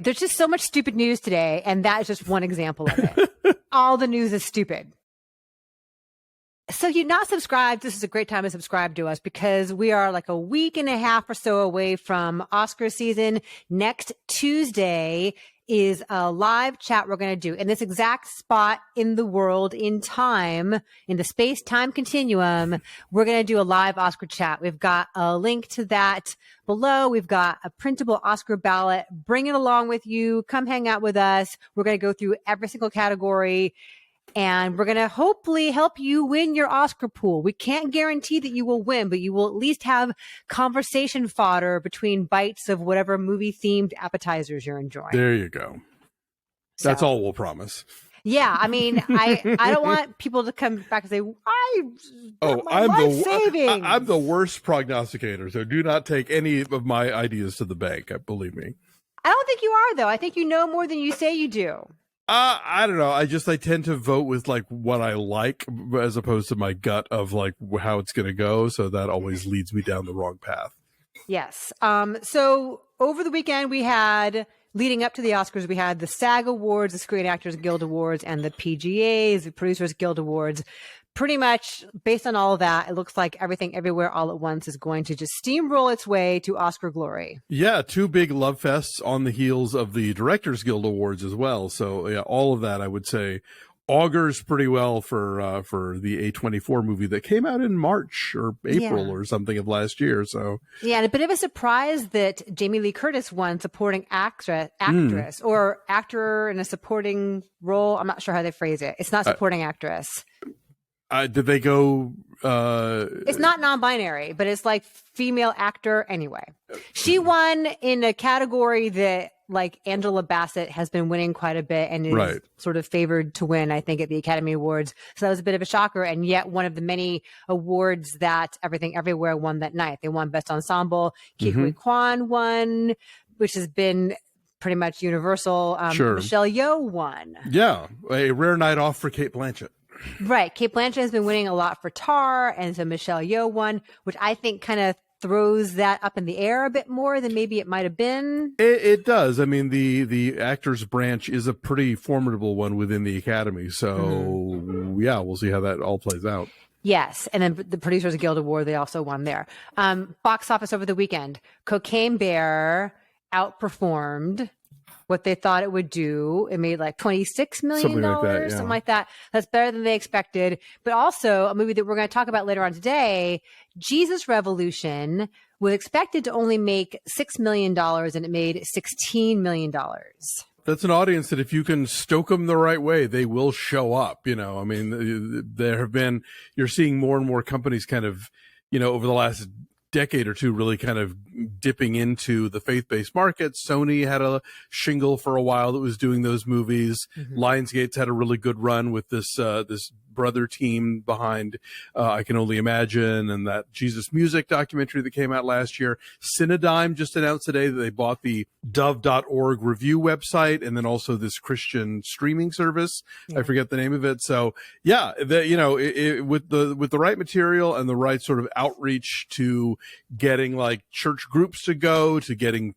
There's just so much stupid news today, and that is just one example of it. All the news is stupid. So you're not subscribed. This is a great time to subscribe to us because we are like a week and a half or so away from Oscar season. Next Tuesday is a live chat we're going to do in this exact spot in the world, in time, in the space-time continuum. We're going to do a live Oscar chat. We've got a link to that below. We've got a printable Oscar ballot. Bring it along with you. Come hang out with us. We're going to go through every single category. And we're going to hopefully help you win your Oscar pool. We can't guarantee that you will win, but you will at least have conversation fodder between bites of whatever movie-themed appetizers you're enjoying. There you go. That's all we'll promise. Yeah, I mean, I don't want people to come back and say, I'm the worst prognosticator, so do not take any of my ideas to the bank, believe me. I don't think you are, though. I think you know more than you say you do. I don't know. I tend to vote with like what I like as opposed to my gut of like how it's going to go. So that always leads me down the wrong path. Yes. So over the weekend leading up to the Oscars, we had the SAG Awards, the Screen Actors Guild Awards, and the PGAs, the Producers Guild Awards. Pretty much based on all of that, it looks like Everything Everywhere All at Once is going to just steamroll its way to Oscar glory. Yeah, two big love fests on the heels of the Directors Guild Awards as well. So yeah, all of that, I would say, augurs pretty well for the A24 movie that came out in March or April or something of last year. So yeah, and a bit of a surprise that Jamie Lee Curtis won supporting actress or actor in a supporting role. I'm not sure how they phrase it. It's not supporting actress. Did they go? It's not non-binary, but it's like female actor anyway. She won in a category that like Angela Bassett has been winning quite a bit and is sort of favored to win, I think, at the Academy Awards. So that was a bit of a shocker. And yet one of the many awards that Everything Everywhere won that night. They won Best Ensemble. Ke Huy Quan won, which has been pretty much universal. Michelle Yeoh won. Yeah, a rare night off for Cate Blanchett. Right. Cate Blanchett has been winning a lot for Tar, and so Michelle Yeoh won, which I think kind of throws that up in the air a bit more than maybe it might have been. It does. I mean, the actors branch is a pretty formidable one within the Academy. So, yeah, we'll see how that all plays out. Yes. And then the Producers Guild Award, they also won there. Box office over the weekend. Cocaine Bear outperformed what they thought it would do. It made like $26 million, something like that. That's better than they expected. But also a movie that we're going to talk about later on today, Jesus Revolution, was expected to only make $6 million and it made $16 million. That's an audience that if you can stoke them the right way, they will show up. You know, I mean, you're seeing more and more companies kind of, over the last decade or two really kind of dipping into the faith-based market. Sony had a shingle for a while that was doing those movies. Lionsgate's had a really good run with this brother team behind I Can Only Imagine and that Jesus Music documentary that came out last year. Cinedigm just announced today that they bought the dove.org review website and then also this Christian streaming service. I forget the name of it. So yeah, with the right material and the right sort of outreach to getting like church groups to go, to getting,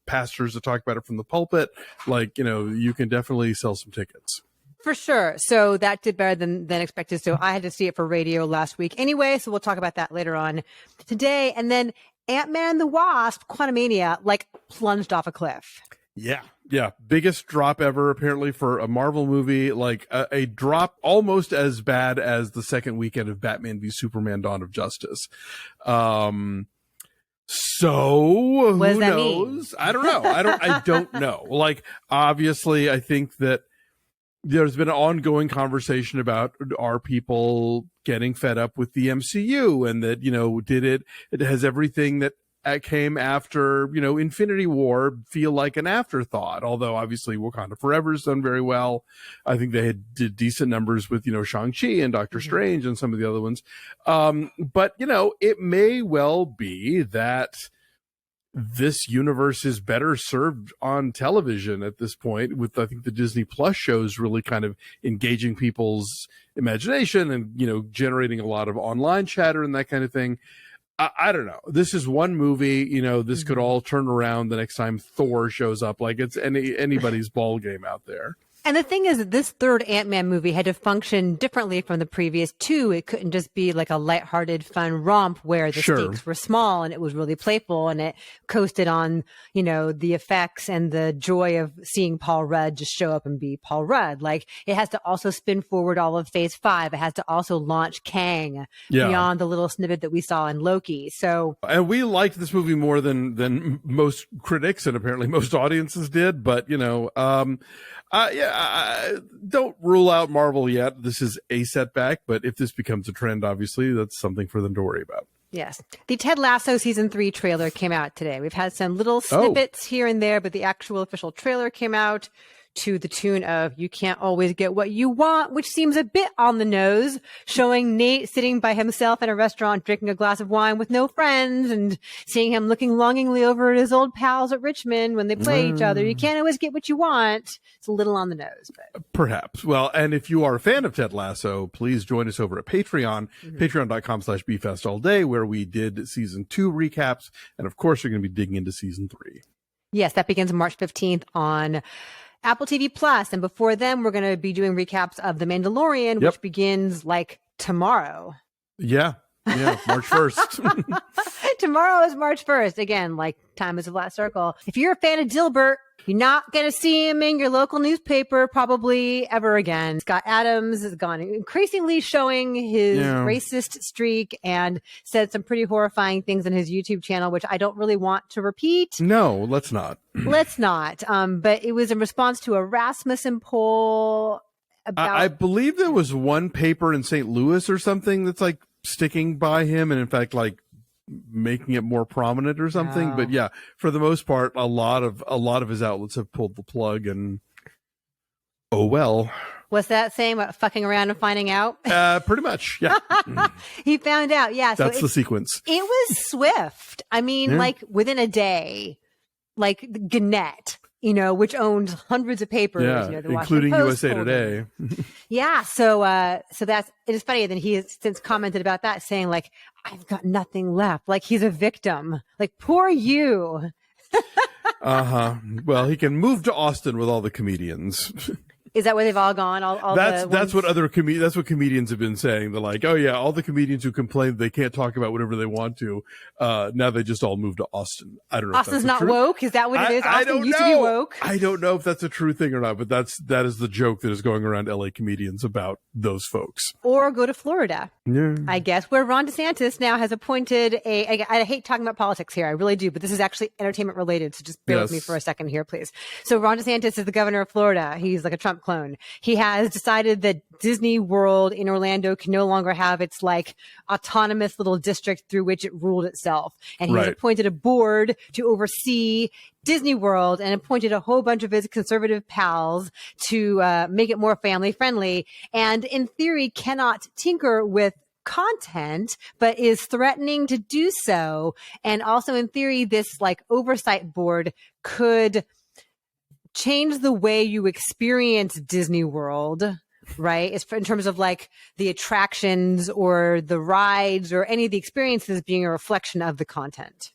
pastors to talk about it from the pulpit, you can definitely sell some tickets. For sure. So that did better than expected. So I had to see it for radio last week anyway. So we'll talk about that later on today. And then Ant-Man and the Wasp, Quantumania, plunged off a cliff. Yeah. Yeah. Biggest drop ever, apparently, for a Marvel movie. A drop almost as bad as the second weekend of Batman v Superman Dawn of Justice. So what does that mean? I don't know. I don't know. Obviously, I think that there's been an ongoing conversation about are people getting fed up with the MCU and that, it has everything that came after, Infinity War feel like an afterthought. Although obviously Wakanda Forever has done very well. I think they did decent numbers with, Shang-Chi and Doctor Strange and some of the other ones. But, it may well be that this universe is better served on television at this point with, I think, the Disney Plus shows really kind of engaging people's imagination and, generating a lot of online chatter and that kind of thing. I don't know. This is one movie, you know, this could all turn around the next time Thor shows up. Like, it's anybody's ball game out there. And the thing is that this third Ant-Man movie had to function differently from the previous two. It couldn't just be like a lighthearted, fun romp where the stakes were small and it was really playful and it coasted on, you know, the effects and the joy of seeing Paul Rudd just show up and be Paul Rudd. Like, it has to also spin forward all of Phase 5. It has to also launch Kang beyond the little snippet that we saw in Loki. So, and we liked this movie more than most critics and apparently most audiences did. But, you know, don't rule out Marvel yet. This is a setback, but if this becomes a trend, obviously, that's something for them to worry about. Yes. The Ted Lasso season 3 trailer came out today. We've had some little snippets here and there, but the actual official trailer came out to the tune of "You Can't Always Get What You Want," which seems a bit on the nose, showing Nate sitting by himself in a restaurant drinking a glass of wine with no friends and seeing him looking longingly over at his old pals at Richmond when they play each other. You can't always get what you want. It's a little on the nose, but perhaps. Well, and if you are a fan of Ted Lasso, please join us over at Patreon, patreon.com/BFestAllDay, where we did season 2 recaps. And of course, we're going to be digging into season 3. Yes, that begins March 15th on Apple TV Plus. And before then, we're going to be doing recaps of The Mandalorian, which begins like tomorrow. Yeah, March 1st. Tomorrow is March 1st. Again, like time is a flat circle. If you're a fan of Dilbert, you're not going to see him in your local newspaper probably ever again. Scott Adams has gone increasingly showing his racist streak and said some pretty horrifying things on his YouTube channel, which I don't really want to repeat. No, let's not. Let's not. But it was in response to a Rasmussen poll about... I believe there was one paper in St. Louis or something that's like sticking by him and in fact like making it more prominent or something. But yeah, for the most part, a lot of his outlets have pulled the plug, and oh well. What's that saying about fucking around and finding out? Pretty much, yeah. He found out, yeah. So that's the sequence. It was swift. I mean, like within a day, like Gannett, you know, which owns hundreds of papers, you know, the including USA Today. Yeah, so that's, it is funny. Then he has since commented about that, saying like, "I've got nothing left." Like he's a victim. Like, poor you. Well, he can move to Austin with all the comedians. Is that where they've all gone? That's what comedians have been saying. They're like, oh yeah, all the comedians who complain they can't talk about whatever they want to, now they just all moved to Austin. I don't know. Austin's not woke. Is that what it is? Austin used to be woke. I don't know if that's a true thing or not, but that is the joke that is going around LA comedians about those folks. Or go to Florida. Yeah. I guess, where Ron DeSantis now has appointed I hate talking about politics here. I really do, but this is actually entertainment related. So just bear with me for a second here, please. So Ron DeSantis is the governor of Florida. He's like a Trump clone. He has decided that Disney World in Orlando can no longer have its like autonomous little district through which it ruled itself. And he's appointed a board to oversee Disney World and appointed a whole bunch of his conservative pals to make it more family friendly. And in theory, cannot tinker with content, but is threatening to do so. And also in theory, this like oversight board could change the way you experience Disney World, right? It's in terms of like the attractions or the rides or any of the experiences being a reflection of the content.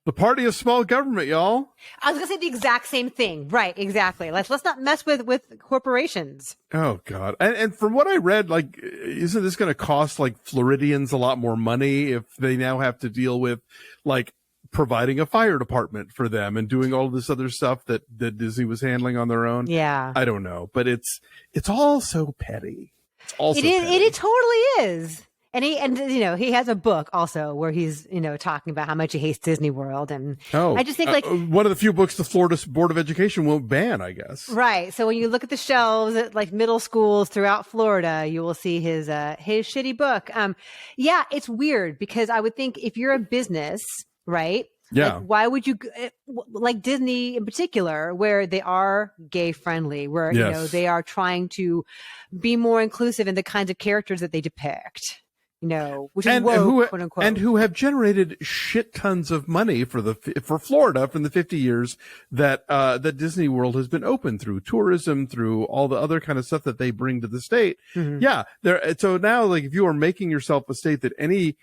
The party of small government, y'all. I was going to say the exact same thing. Right, exactly. Let's not mess with corporations. Oh, God. And from what I read, like, isn't this going to cost like Floridians a lot more money if they now have to deal with like providing a fire department for them and doing all this other stuff that Disney was handling on their own? Yeah. I don't know, but it's all so petty. It's all so petty. It totally is. And he has a book also where he's, talking about how much he hates Disney World. And I just think like one of the few books the Florida Board of Education won't ban, I guess. Right. So when you look at the shelves at like middle schools throughout Florida, you will see his shitty book. Yeah, it's weird because I would think if you're a business, right? Yeah. Like, why would you, like Disney in particular, where they are gay friendly, where, they are trying to be more inclusive in the kinds of characters that they depict. Which is woke, quote unquote. And who have generated shit tons of money for Florida from the 50 years that Disney World has been open through tourism, through all the other kind of stuff that they bring to the state. Mm-hmm. Yeah. So now, like, if you are making yourself a state that any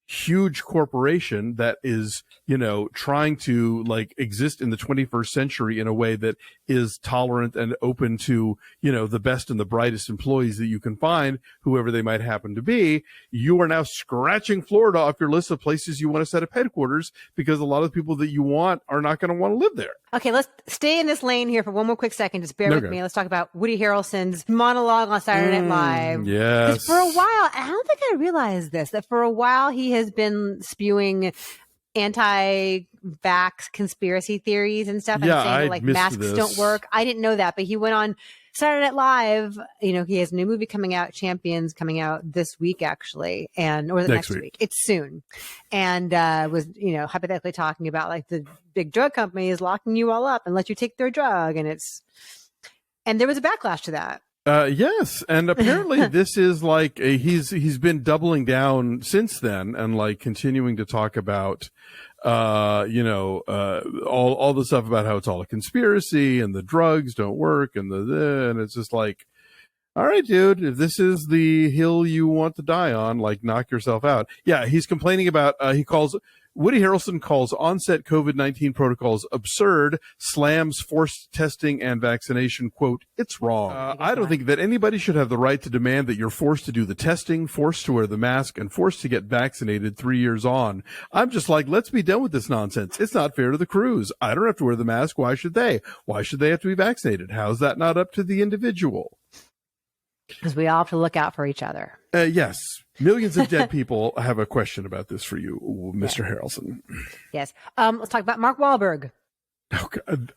huge corporation that is, you know, trying to like exist in the 21st century in a way that is tolerant and open to, you know, the best and the brightest employees that you can find, whoever they might happen to be. You are now scratching Florida off your list of places you want to set up headquarters because a lot of the people that you want are not going to want to live there. Okay, let's stay in this lane here for one more quick second. Just bear with me. Let's talk about Woody Harrelson's monologue on Saturday Night Live. Yes. Because for a while, I don't think I realized this, that for a while he has been spewing anti-vax conspiracy theories and stuff, and saying that, like, masks don't work. I didn't know that, but he went on Saturday Night Live. You know, he has a new movie coming out, Champions, coming out this week, actually, or the next week. It's soon. And was, you know, hypothetically talking about, like, the big drug company is locking you all up and let you take their drug. And there was a backlash to that. Yes. And apparently this is like, he's been doubling down since then and like continuing to talk about, you know, all the stuff about how it's all a conspiracy and the drugs don't work and and it's just like, all right, dude, if this is the hill you want to die on, like, knock yourself out. Yeah. He's complaining about, Woody Harrelson calls onset COVID-19 protocols absurd, slams forced testing and vaccination, quote, it's wrong. I don't think that anybody should have the right to demand that you're forced to do the testing, forced to wear the mask, and forced to get vaccinated 3 years on. I'm just like, let's be done with this nonsense. It's not fair to the crews. I don't have to wear the mask. Why should they? Why should they have to be vaccinated? How's that not up to the individual? Because we all have to look out for each other. Yes. Millions of dead people have a question about this for you, Mr. Harrelson. Yes. Let's talk about Mark Wahlberg. Oh, God.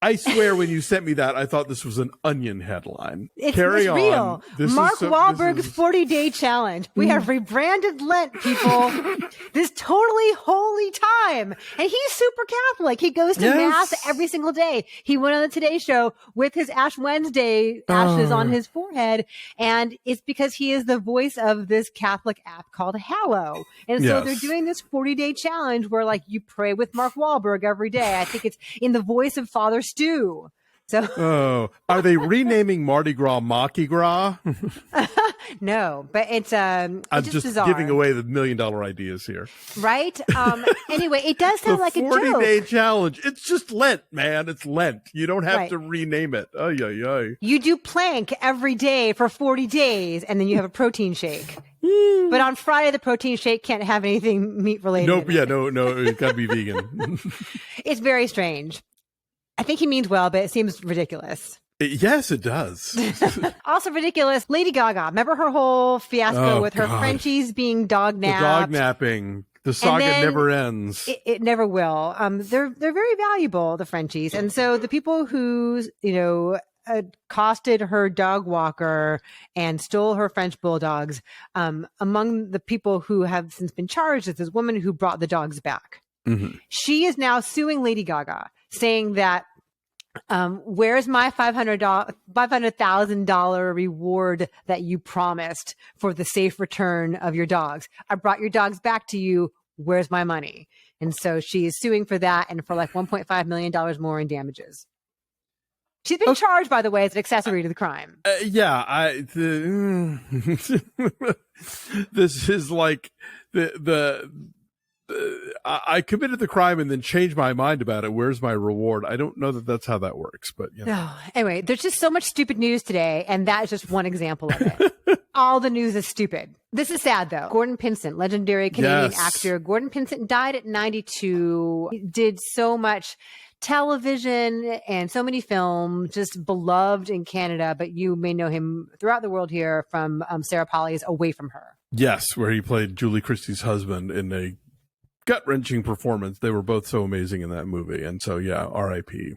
I swear when you sent me that, I thought this was an Onion headline. It's real. Mark Wahlberg's 40-day challenge. We have rebranded Lent, people. This totally holy time. And he's super Catholic. He goes to Mass every single day. He went on the Today Show with his Ash Wednesday ashes on his forehead. And it's because he is the voice of this Catholic app called Hallow. And so they're doing this 40-day challenge where, like, you pray with Mark Wahlberg every day. I think it's in the voice of Father Stew. So, are they renaming Mardi Gras Maki Gras? No, but it's I'm just bizarre. Giving away the $1 million ideas here, right? Anyway, it does sound like a joke. 40-day challenge. It's just Lent, man. It's Lent. You don't have to rename it. Ay, ay, ay. You do plank every day for 40 days, and then you have a protein shake. But on Friday, the protein shake can't have anything meat related. Nope. Yeah. No. It's got to be vegan. It's very strange. I think he means well, but it seems ridiculous. Yes, it does. Also ridiculous. Lady Gaga. Remember her whole fiasco with her Frenchies being dog napped? The dog napping. The saga never ends. It never will. They're very valuable, the Frenchies. And so the people who, you know, accosted her dog walker and stole her French bulldogs, among the people who have since been charged is this woman who brought the dogs back. Mm-hmm. She is now suing Lady Gaga, saying that, where's my $500,000 reward that you promised for the safe return of your dogs? I brought your dogs back to you. Where's my money? And so she is suing for that and for like $1.5 million more in damages. She's been charged, by the way, as an accessory to the crime. This is like I committed the crime and then changed my mind about it. Where's my reward? I don't know that that's how that works, but you know. No. Anyway, there's just so much stupid news today, and that is just one example of it. All the news is stupid. This is sad, though. Gordon Pinsent, legendary Canadian actor. Gordon Pinsent died at 92. He did so much television and so many films, just beloved in Canada, but you may know him throughout the world here from Sarah Polley's Away From Her. Yes, where he played Julie Christie's husband in a gut-wrenching performance. They were both so amazing in that movie. And so, yeah, R.I.P.